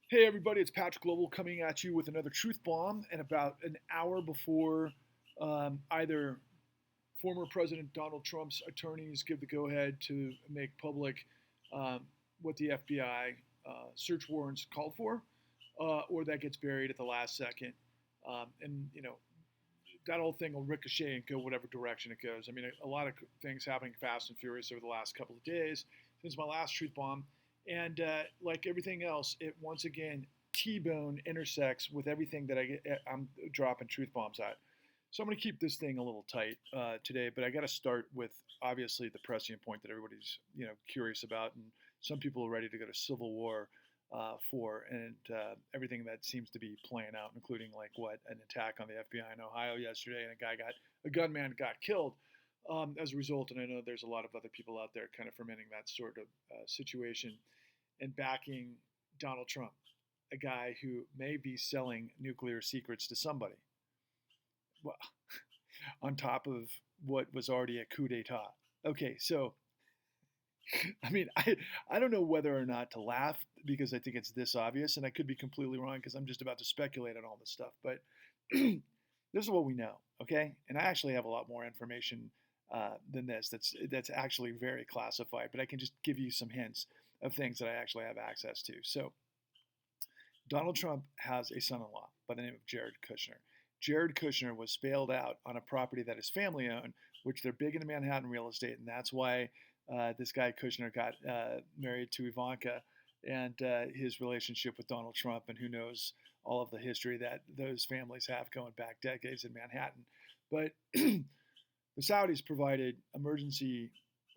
Hey everybody, it's Patrick Lovell coming at you with another truth bomb. And about an hour before either former President Donald Trump's attorneys give the go-ahead to make public um, what the FBI search warrants called for, or that gets buried at the last second, and that whole thing will ricochet and go whatever direction it goes. I mean, a lot of things happening fast and furious over the last couple of days since my last truth bomb. And like everything else, it once again T-bone intersects with everything that I'm dropping truth bombs at. So I'm going to keep this thing a little tight today, but I got to start with obviously the prescient point that everybody's curious about, and some people are ready to go to civil war for, and everything that seems to be playing out, including like what an attack on the FBI in Ohio yesterday, and a gunman got killed as a result. And I know there's a lot of other people out there kind of fermenting that sort of situation and backing Donald Trump, a guy who may be selling nuclear secrets to somebody. Well, on top of what was already a coup d'etat. Okay, so I mean, I don't know whether or not to laugh because I think it's this obvious, and I could be completely wrong because I'm just about to speculate on all this stuff. But this is what we know, okay? And I actually have a lot more information than this. That's actually very classified, but I can just give you some hints of things that I actually have access to. So Donald Trump has a son-in-law by the name of Jared Kushner. Jared Kushner was bailed out on a property that is family owned, which they're big into Manhattan real estate, and that's why this guy Kushner got married to Ivanka, and his relationship with Donald Trump, and who knows all of the history that those families have going back decades in Manhattan. But the Saudis provided emergency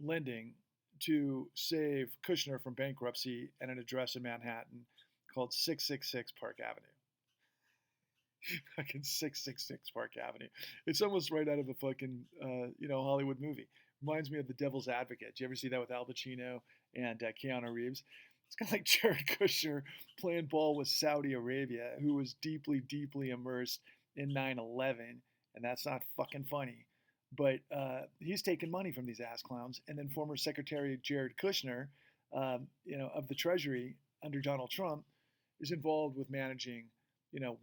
lending to save Kushner from bankruptcy at an address in Manhattan called 666 Park Avenue. Fucking 666 Park Avenue. It's almost right out of a fucking Hollywood movie. Reminds me of The Devil's Advocate. Do you ever see that with Al Pacino and Keanu Reeves? It's kind of like Jared Kushner playing ball with Saudi Arabia, who was deeply, deeply immersed in 9/11, and that's not fucking funny. But he's taking money from these ass clowns, and then former Secretary Jared Kushner, of the Treasury under Donald Trump, is involved with managing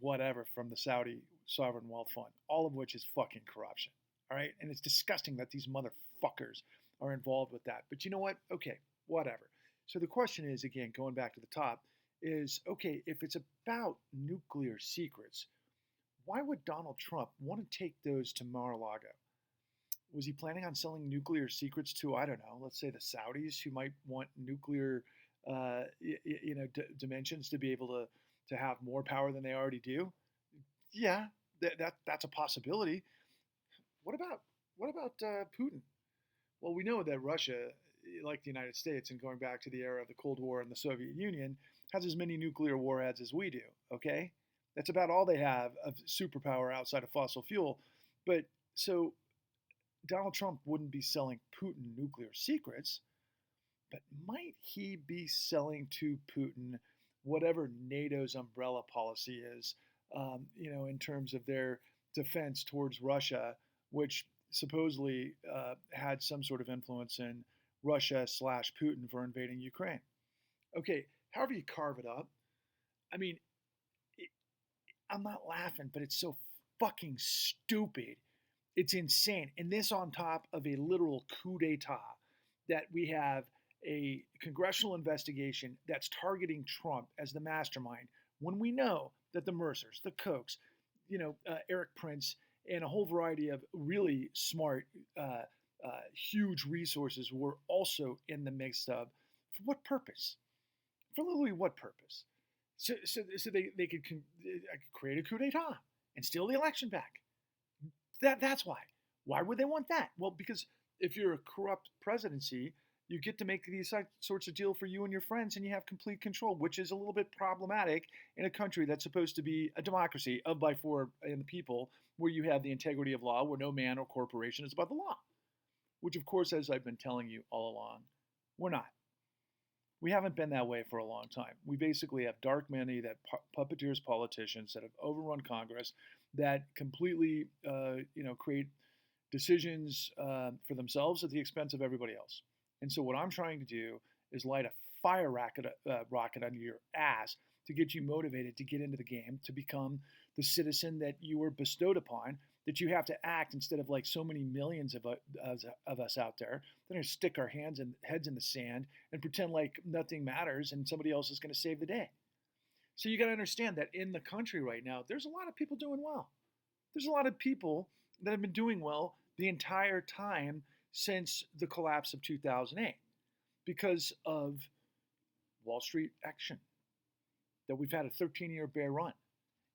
whatever from the Saudi sovereign wealth fund, all of which is fucking corruption. All right. And it's disgusting that these motherfuckers are involved with that. But you know what? Okay, whatever. So the question is, again, going back to the top, is okay, if it's about nuclear secrets, why would Donald Trump want to take those to Mar-a-Lago? Was he planning on selling nuclear secrets to, I don't know, let's say the Saudis who might want nuclear, dimensions to be able to have more power than they already do? Yeah, that's a possibility. What about Putin? Well, we know that Russia, like the United States, and going back to the era of the Cold War and the Soviet Union, has as many nuclear warheads as we do. Okay, that's about all they have of superpower outside of fossil fuel. But so Donald Trump wouldn't be selling Putin nuclear secrets, but might he be selling to Putin whatever NATO's umbrella policy is, in terms of their defense towards Russia, which supposedly had some sort of influence in Russia slash Putin for invading Ukraine? Okay, however you carve it up, I mean, it, I'm not laughing, but it's so fucking stupid. It's insane. And this on top of a literal coup d'etat that we have a congressional investigation that's targeting Trump as the mastermind when we know that the Mercers, the Kochs, Eric Prince, and a whole variety of really smart, huge resources were also in the mix of. For what purpose? For literally what purpose? So they could create a coup d'etat and steal the election back. That's why. Why would they want that? Well, because if you're a corrupt presidency, you get to make these sorts of deal for you and your friends, and you have complete control, which is a little bit problematic in a country that's supposed to be a democracy of, by, for, and the people, where you have the integrity of law, where no man or corporation is above the law. Which, of course, as I've been telling you all along, we're not. We haven't been that way for a long time. We basically have dark money that puppeteers politicians that have overrun Congress, that completely, create decisions for themselves at the expense of everybody else. And so what I'm trying to do is light a fire rocket under your ass to get you motivated to get into the game, to become the citizen that you were bestowed upon, that you have to act instead of like so many millions of us out there that are going to stick our heads in the sand and pretend like nothing matters and somebody else is going to save the day. So you got to understand that in the country right now, there's a lot of people doing well. There's a lot of people that have been doing well the entire time since the collapse of 2008 because of Wall Street action, that we've had a 13-year bear run.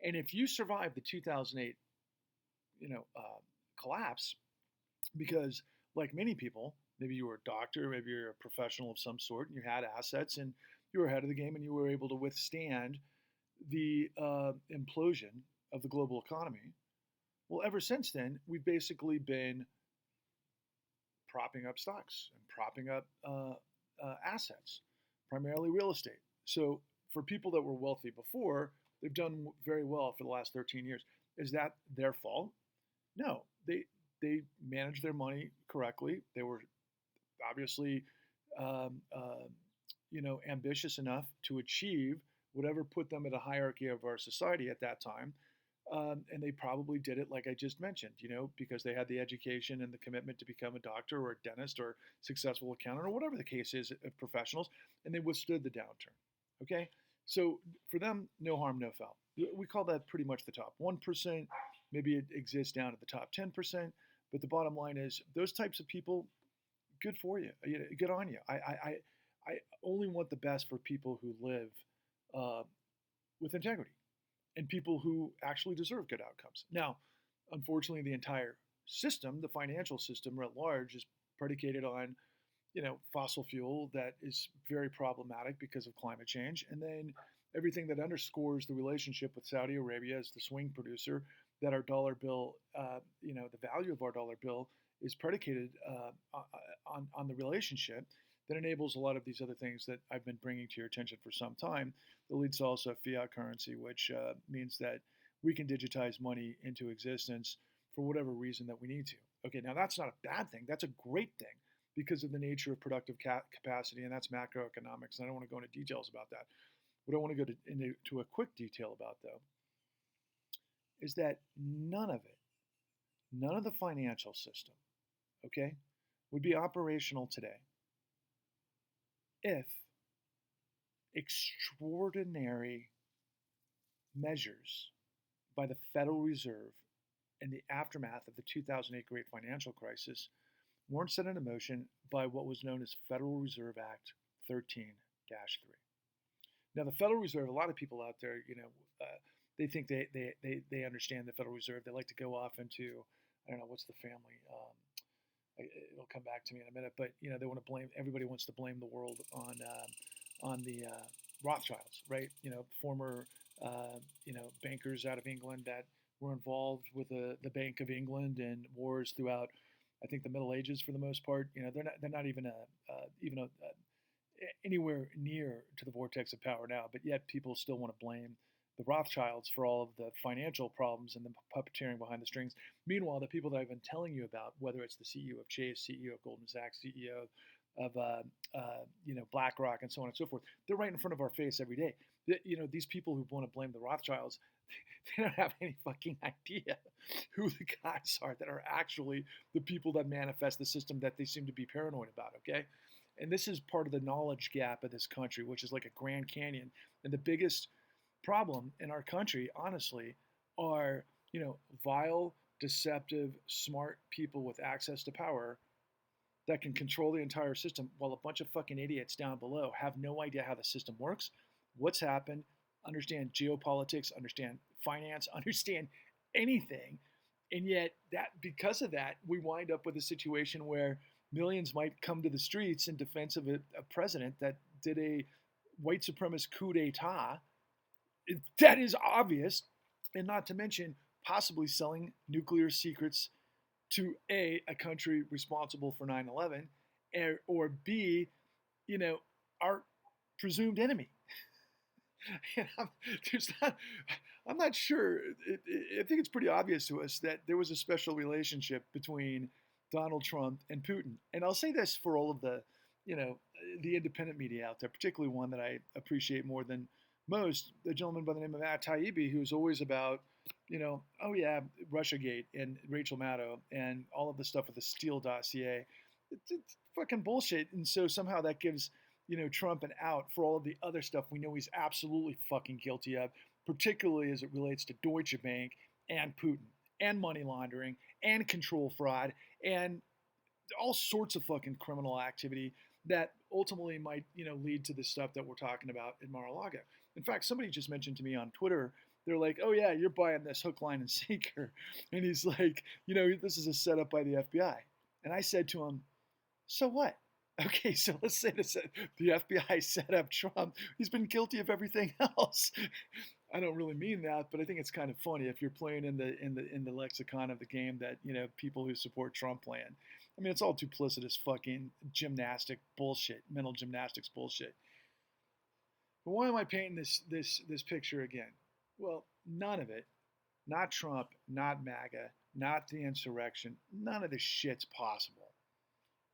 And if you survive the 2008, collapse, because like many people, maybe you were a doctor, maybe you're a professional of some sort, and you had assets and you were ahead of the game and you were able to withstand the implosion of the global economy. Well, ever since then, we've basically been propping up stocks and propping up assets, primarily real estate. So for people that were wealthy before, they've done very well for the last 13 years. Is that their fault? No, they managed their money correctly. They were obviously, ambitious enough to achieve whatever put them at a hierarchy of our society at that time. And they probably did it like I just mentioned, because they had the education and the commitment to become a doctor or a dentist or successful accountant or whatever the case is of professionals, and they withstood the downturn. Okay, so for them, no harm, no foul. We call that pretty much the top 1%. Maybe it exists down at the top 10%, but the bottom line is those types of people, good for you. Good on you. I only want the best for people who live with integrity and people who actually deserve good outcomes. Now, unfortunately, the entire system, the financial system writ large, is predicated on, fossil fuel that is very problematic because of climate change. And then everything that underscores the relationship with Saudi Arabia as the swing producer, that our dollar bill, the value of our dollar bill is predicated on the relationship that enables a lot of these other things that I've been bringing to your attention for some time. That leads to also fiat currency, which means that we can digitize money into existence for whatever reason that we need to. Okay, now that's not a bad thing. That's a great thing because of the nature of productive capacity, and that's macroeconomics. And I don't want to go into details about that. What I want to go into a quick detail about, though, is that none of the financial system, okay, would be operational today if extraordinary measures by the Federal Reserve in the aftermath of the 2008 Great Financial Crisis weren't set into motion by what was known as Federal Reserve Act 13-3. Now, the Federal Reserve, a lot of people out there, they think they understand the Federal Reserve. They like to go off into, I don't know, what's the family? It'll come back to me in a minute, but they want to blame. Everybody wants to blame the world on the Rothschilds, right? Former bankers out of England that were involved with the Bank of England and wars throughout, I think, the Middle Ages for the most part. They're not even anywhere near to the vortex of power now, but yet people still want to blame the Rothschilds for all of the financial problems and the puppeteering behind the strings. Meanwhile, the people that I've been telling you about, whether it's the CEO of Chase, CEO of Goldman Sachs, CEO of BlackRock, and so on and so forth, they're right in front of our face every day. These people who want to blame the Rothschilds, they don't have any fucking idea who the guys are that are actually the people that manifest the system that they seem to be paranoid about, okay? And this is part of the knowledge gap of this country, which is like a Grand Canyon. And the biggest problem in our country, honestly, are, vile, deceptive, smart people with access to power that can control the entire system, while a bunch of fucking idiots down below have no idea how the system works, what's happened, understand geopolitics, understand finance, understand anything. And yet, because of that, we wind up with a situation where millions might come to the streets in defense of a president that did a white supremacist coup d'etat. That is obvious, and not to mention possibly selling nuclear secrets to a country responsible for 9/11, or B, our presumed enemy. And I'm not sure. I think it's pretty obvious to us that there was a special relationship between Donald Trump and Putin. And I'll say this for all of the, the independent media out there, particularly one that I appreciate more than most, a gentleman by the name of Matt Taibbi, who's always about, oh yeah, Russiagate and Rachel Maddow and all of the stuff with the Steele dossier. It's fucking bullshit. And so somehow that gives, Trump an out for all of the other stuff we know he's absolutely fucking guilty of, particularly as it relates to Deutsche Bank and Putin and money laundering and control fraud and all sorts of fucking criminal activity that ultimately might, lead to the stuff that we're talking about in Mar-a-Lago. In fact, somebody just mentioned to me on Twitter, they're like, oh yeah, you're buying this hook, line, and sinker. And he's like, this is a setup by the FBI. And I said to him, so what? Okay, so let's say the FBI set up Trump. He's been guilty of everything else. I don't really mean that, but I think it's kind of funny if you're playing in the lexicon of the game that people who support Trump playing. I mean, it's all duplicitous fucking gymnastic bullshit, mental gymnastics bullshit. But why am I painting this picture again? Well, none of it, not Trump, not MAGA, not the insurrection, none of this shit's possible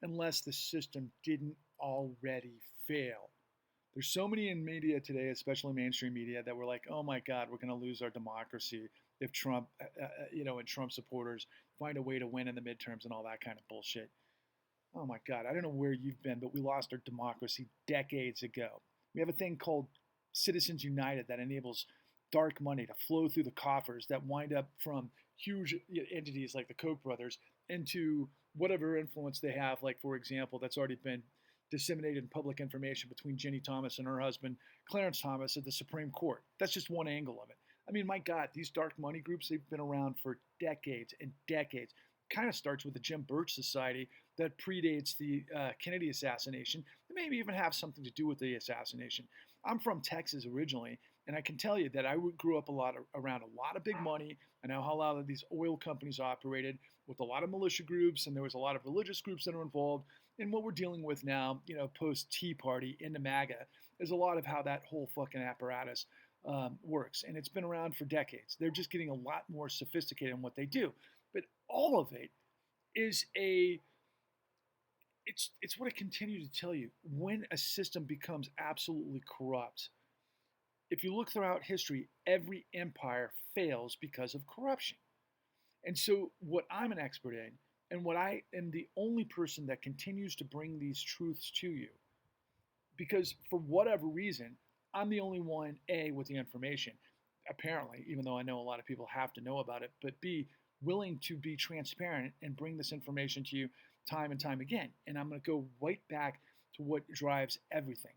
unless the system didn't already fail. There's so many in media today, especially mainstream media, that were like, oh my God, we're going to lose our democracy if Trump, and Trump supporters find a way to win in the midterms and all that kind of bullshit. Oh my God, I don't know where you've been, but we lost our democracy decades ago. We have a thing called Citizens United that enables dark money to flow through the coffers that wind up from huge entities like the Koch brothers into whatever influence they have. Like, for example, that's already been disseminated in public information between Ginny Thomas and her husband, Clarence Thomas, at the Supreme Court. That's just one angle of it. I mean, my God, these dark money groups, they've been around for decades and decades. Kind of starts with the Jim Birch Society that predates the Kennedy assassination. It maybe even have something to do with the assassination. I'm from Texas originally, and I can tell you that I grew up around a lot of big money. I know how a lot of these oil companies operated with a lot of militia groups, and there was a lot of religious groups that are involved. And what we're dealing with now, post Tea Party into MAGA, is a lot of how that whole fucking apparatus works. And it's been around for decades. They're just getting a lot more sophisticated in what they do. But all of it is it's what I continue to tell you. When a system becomes absolutely corrupt, if you look throughout history, every empire fails because of corruption. And so what I'm an expert in, and what I am the only person that continues to bring these truths to you, because for whatever reason, I'm the only one, A, with the information, apparently, even though I know a lot of people have to know about it, but B, willing to be transparent and bring this information to you time and time again. And I'm going to go right back to what drives everything.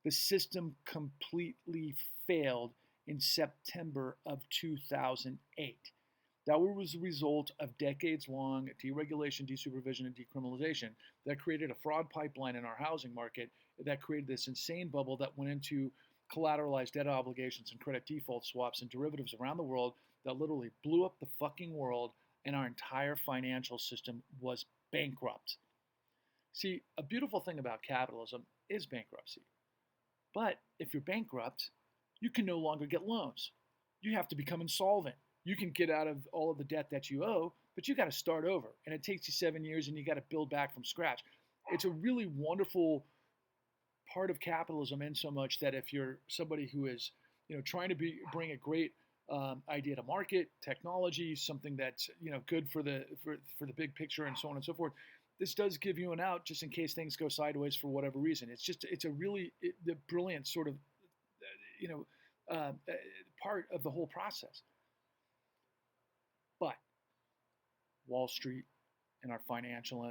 The system completely failed in September of 2008. That was a result of decades-long deregulation, desupervision, and decriminalization that created a fraud pipeline in our housing market that created this insane bubble that went into collateralized debt obligations and credit default swaps and derivatives around the world that literally blew up the fucking world, and our entire financial system was bankrupt. See, a beautiful thing about capitalism is bankruptcy. But if you're bankrupt, you can no longer get loans. You have to become insolvent. You can get out of all of the debt that you owe, but you got to start over. And it takes you 7 years and you got to build back from scratch. It's a really wonderful part of capitalism, in so much that if you're somebody who is, trying to bring a great idea to market, technology, something that's, good for the big picture and so on and so forth, this does give you an out just in case things go sideways for whatever reason. It's a really the brilliant sort of, part of the whole process. But Wall Street and our financial,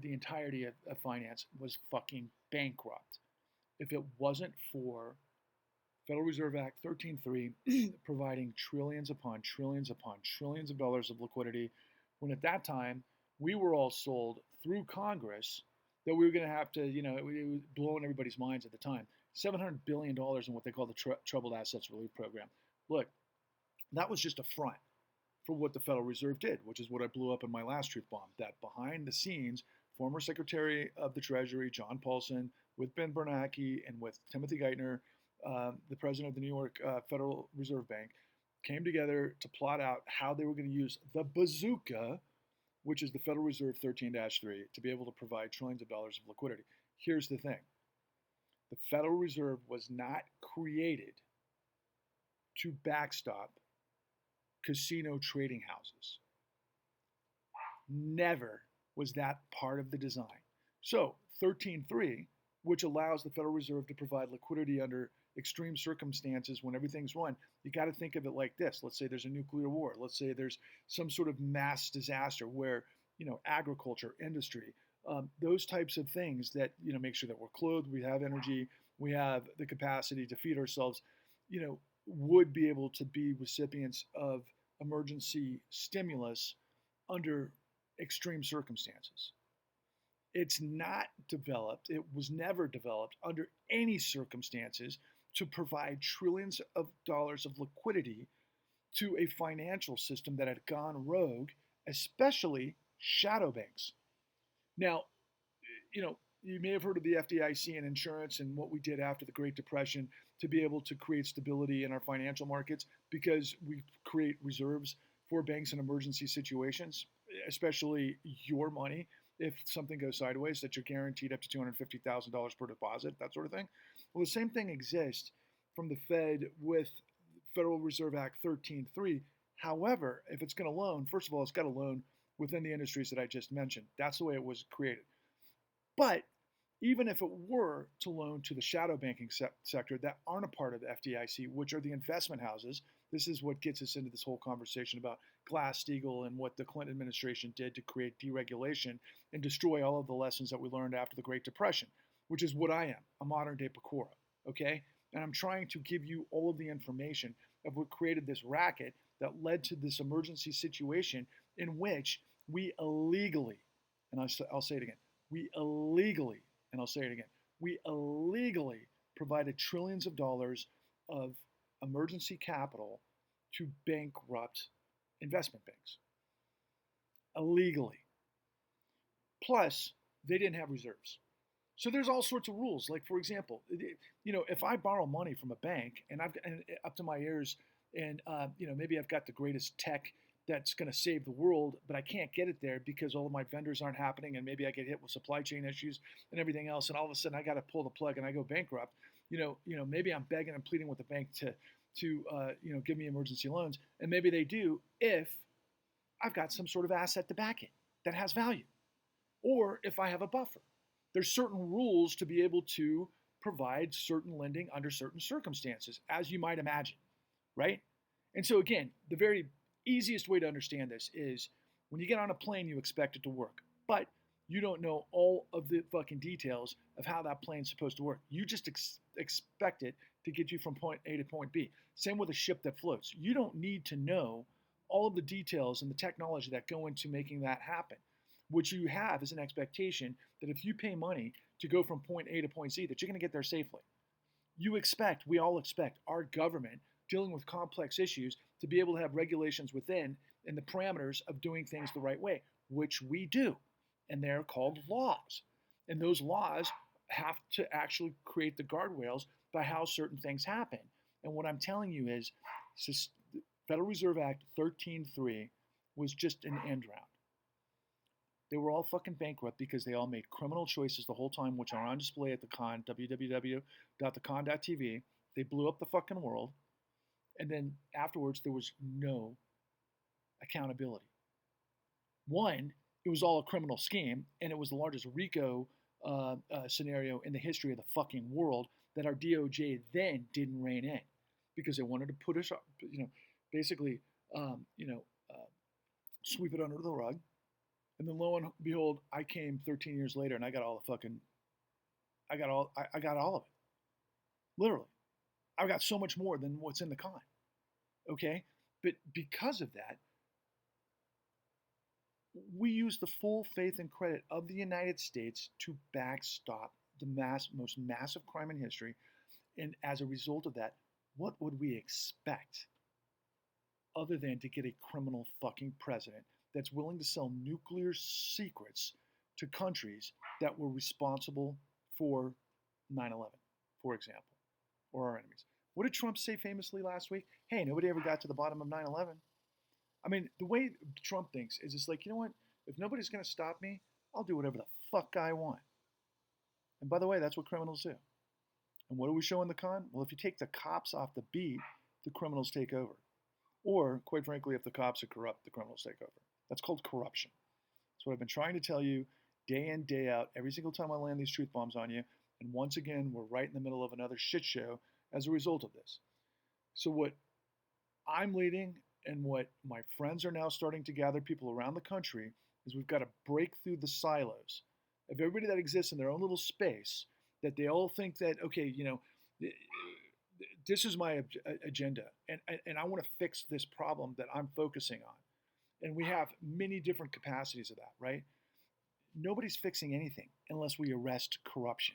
the entirety of finance was fucking bankrupt. If it wasn't for Federal Reserve Act 13.3 providing trillions upon trillions upon trillions of dollars of liquidity, when at that time we were all sold through Congress that we were going to have to, it was blowing everybody's minds at the time, $700 billion in what they call the Troubled Assets Relief Program. Look, that was just a front for what the Federal Reserve did, which is what I blew up in my last truth bomb, that behind the scenes, former Secretary of the Treasury, John Paulson, with Ben Bernanke and with Timothy Geithner, the president of the New York Federal Reserve Bank, came together to plot out how they were going to use the bazooka, which is the Federal Reserve 13-3, to be able to provide trillions of dollars of liquidity. Here's the thing. The Federal Reserve was not created to backstop casino trading houses. Never was that part of the design. So 13.3, which allows the Federal Reserve to provide liquidity under extreme circumstances when everything's run, you got to think of it like this. Let's say there's a nuclear war. Let's say there's some sort of mass disaster where, agriculture, industry, those types of things that, make sure that we're clothed, we have energy, we have the capacity to feed ourselves, would be able to be recipients of emergency stimulus under extreme circumstances. It's not developed, it was never developed under any circumstances to provide trillions of dollars of liquidity to a financial system that had gone rogue, especially shadow banks. Now, you may have heard of the FDIC and insurance and what we did after the Great Depression to be able to create stability in our financial markets because we create reserves for banks in emergency situations, especially your money. If something goes sideways, that you're guaranteed up to $250,000 per deposit, that sort of thing. Well, the same thing exists from the Fed with Federal Reserve Act 13.3. However, if it's going to loan, first of all, it's got to loan within the industries that I just mentioned. That's the way it was created. But even if it were to loan to the shadow banking sector that aren't a part of the FDIC, which are the investment houses, this is what gets us into this whole conversation about Glass-Steagall and what the Clinton administration did to create deregulation and destroy all of the lessons that we learned after the Great Depression, which is what I am, a modern-day Pecora, okay? And I'm trying to give you all of the information of what created this racket that led to this emergency situation in which we illegally, and I'll say it again, we illegally, and I'll say it again, we illegally provided trillions of dollars of emergency capital to bankrupt investment banks. Illegally. Plus, they didn't have reserves. So there's all sorts of rules. Like, for example, if I borrow money from a bank and I've and up to my ears and, maybe I've got the greatest tech that's going to save the world, but I can't get it there because all of my vendors aren't happening and maybe I get hit with supply chain issues and everything else. And all of a sudden I got to pull the plug and I go bankrupt. Maybe I'm begging and pleading with the bank to give me emergency loans. And maybe they do if I've got some sort of asset to back it that has value. Or if I have a buffer. There's certain rules to be able to provide certain lending under certain circumstances, as you might imagine, right? And so again, the very easiest way to understand this is when you get on a plane, you expect it to work, but you don't know all of the fucking details of how that plane's supposed to work. You just expect it to get you from point A to point B. Same with a ship that floats. You don't need to know all of the details and the technology that go into making that happen. What you have is an expectation that if you pay money to go from point A to point Z, that you're going to get there safely. We all expect our government dealing with complex issues to be able to have regulations within and the parameters of doing things the right way, which we do. And they're called laws. And those laws have to actually create the guardrails by how certain things happen. And what I'm telling you is Federal Reserve Act 13.3 was just an end round. They were all fucking bankrupt because they all made criminal choices the whole time, which are on display at the con, www.thecon.tv. They blew up the fucking world. And then afterwards, there was no accountability. One, it was all a criminal scheme, and it was the largest RICO scenario in the history of the fucking world that our DOJ then didn't rein in because they wanted to put us, basically, sweep it under the rug. And then lo and behold, I came 13 years later and I got all of it. Literally. I've got so much more than what's in the con. Okay? But because of that, we use the full faith and credit of the United States to backstop the most massive crime in history. And as a result of that, what would we expect other than to get a criminal fucking president that's willing to sell nuclear secrets to countries that were responsible for 9/11, for example, or our enemies? What did Trump say famously last week? Hey, nobody ever got to the bottom of 9/11. I mean, the way Trump thinks is it's like, you know what? If nobody's going to stop me, I'll do whatever the fuck I want. And by the way, that's what criminals do. And what do we show in the con? Well, if you take the cops off the beat, the criminals take over. Or, quite frankly, if the cops are corrupt, the criminals take over. That's called corruption. That's what I've been trying to tell you day in, day out, every single time I land these truth bombs on you. And once again, we're right in the middle of another shit show as a result of this. So what I'm leading and what my friends are now starting to gather people around the country is we've got to break through the silos of everybody that exists in their own little space, that they all think that, okay, this is my agenda, and I want to fix this problem that I'm focusing on. And we have many different capacities of that, right? Nobody's fixing anything unless we arrest corruption.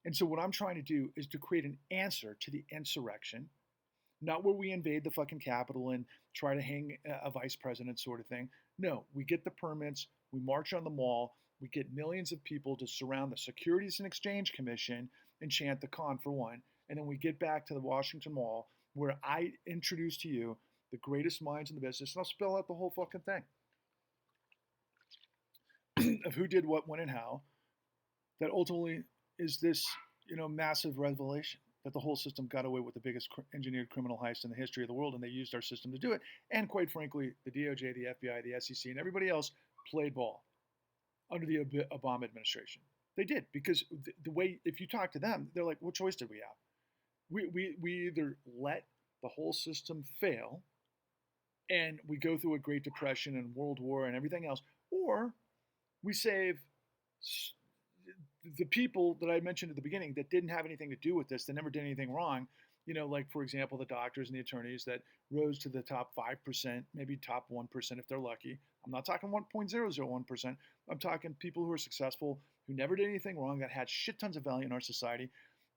And so what I'm trying to do is to create an answer to the insurrection, not where we invade the fucking Capitol and try to hang a vice president sort of thing. No, we get the permits, we march on the mall, we get millions of people to surround the Securities and Exchange Commission and chant the con for one. And then we get back to the Washington Mall where I introduce to you the greatest minds in the business, and I'll spell out the whole fucking thing of who did what, when, and how. That ultimately is this, massive revelation that the whole system got away with the biggest engineered criminal heist in the history of the world, and they used our system to do it. And quite frankly, the DOJ, the FBI, the SEC, and everybody else played ball under the Obama administration. They did, because the way, if you talk to them, they're like, what choice did we have? We either let the whole system fail and we go through a Great Depression and World War and everything else, or we save the people that I mentioned at the beginning that didn't have anything to do with this, that never did anything wrong, like, for example, the doctors and the attorneys that rose to the top 5%, maybe top 1% if they're lucky. I'm not talking 1.001%. I'm talking people who are successful, who never did anything wrong, that had shit tons of value in our society.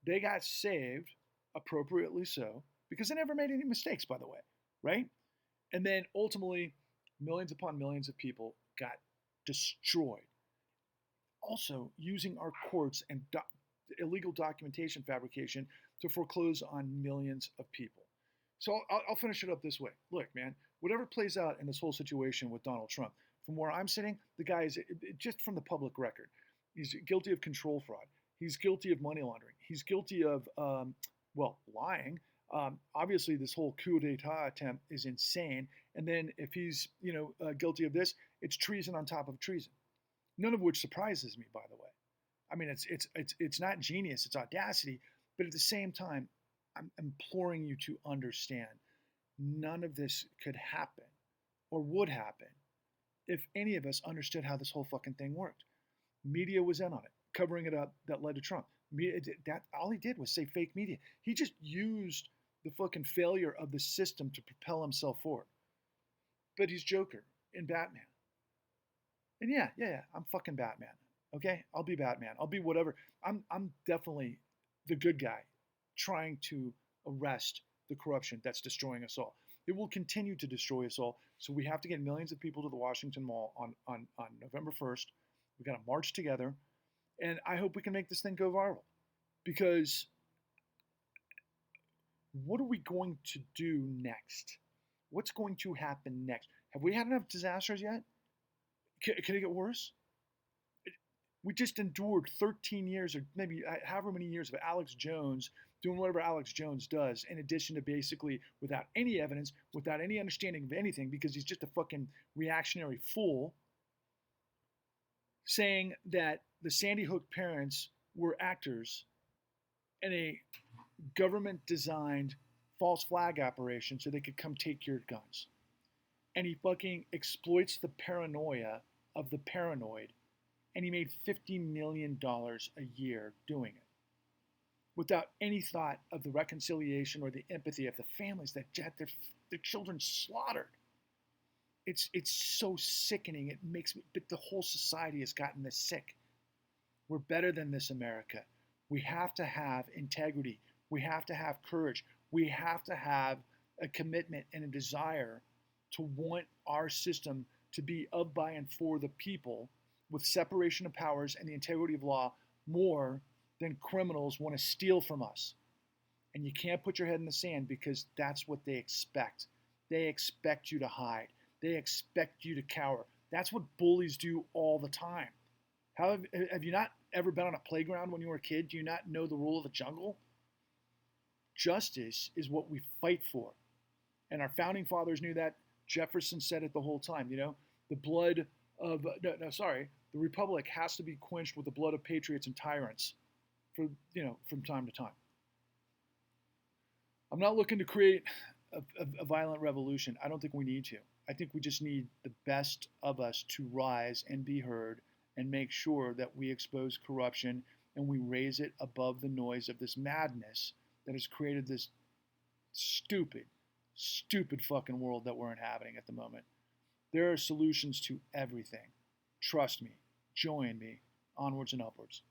They got saved, appropriately so, because they never made any mistakes, by the way, right? And then ultimately, millions upon millions of people got destroyed. Also, using our courts and illegal documentation fabrication to foreclose on millions of people. So I'll finish it up this way. Look, man, whatever plays out in this whole situation with Donald Trump, from where I'm sitting, the guy is, just from the public record, he's guilty of control fraud. He's guilty of money laundering. He's guilty of, lying. Obviously, this whole coup d'etat attempt is insane. And then if he's, guilty of this, it's treason on top of treason. None of which surprises me, by the way. I mean, it's not genius, it's audacity. But at the same time, I'm imploring you to understand, none of this could happen or would happen if any of us understood how this whole fucking thing worked. Media was in on it, covering it up, that led to Trump. All he did was say fake media. He just used the fucking failure of the system to propel himself forward. But he's Joker in Batman. And yeah, I'm fucking Batman. Okay? I'll be Batman. I'll be whatever. I'm definitely the good guy trying to arrest the corruption that's destroying us all. It will continue to destroy us all. So we have to get millions of people to the Washington Mall on November 1st. We got to march together. And I hope we can make this thing go viral. Because what are we going to do next? What's going to happen next? Have we had enough disasters yet? Can it get worse? We just endured 13 years, or maybe however many years, of Alex Jones doing whatever Alex Jones does, in addition to basically without any evidence, without any understanding of anything, because he's just a fucking reactionary fool, saying that the Sandy Hook parents were actors in a government-designed false flag operation so they could come take your guns. And he fucking exploits the paranoia of the paranoid, and he made $50 million a year doing it, without any thought of the reconciliation or the empathy of the families that had their children slaughtered. It's so sickening. It makes me, but the whole society has gotten this sick. We're better than this, America. We have to have integrity. We have to have courage. We have to have a commitment and a desire to want our system to be of, by, and for the people, with separation of powers and the integrity of law, more than criminals want to steal from us. And you can't put your head in the sand, because that's what they expect. They expect you to hide. They expect you to cower. That's what bullies do all the time. Have you not ever been on a playground when you were a kid? Do you not know the rule of the jungle? Justice is what we fight for. And our founding fathers knew that. Jefferson said it the whole time. The blood of, no, sorry, the republic has to be quenched with the blood of patriots and tyrants from time to time. I'm not looking to create a violent revolution. I don't think we need to. I think we just need the best of us to rise and be heard and make sure that we expose corruption and we raise it above the noise of this madness that has created this stupid, stupid fucking world that we're inhabiting at the moment. There are solutions to everything. Trust me. Join me. Onwards and upwards.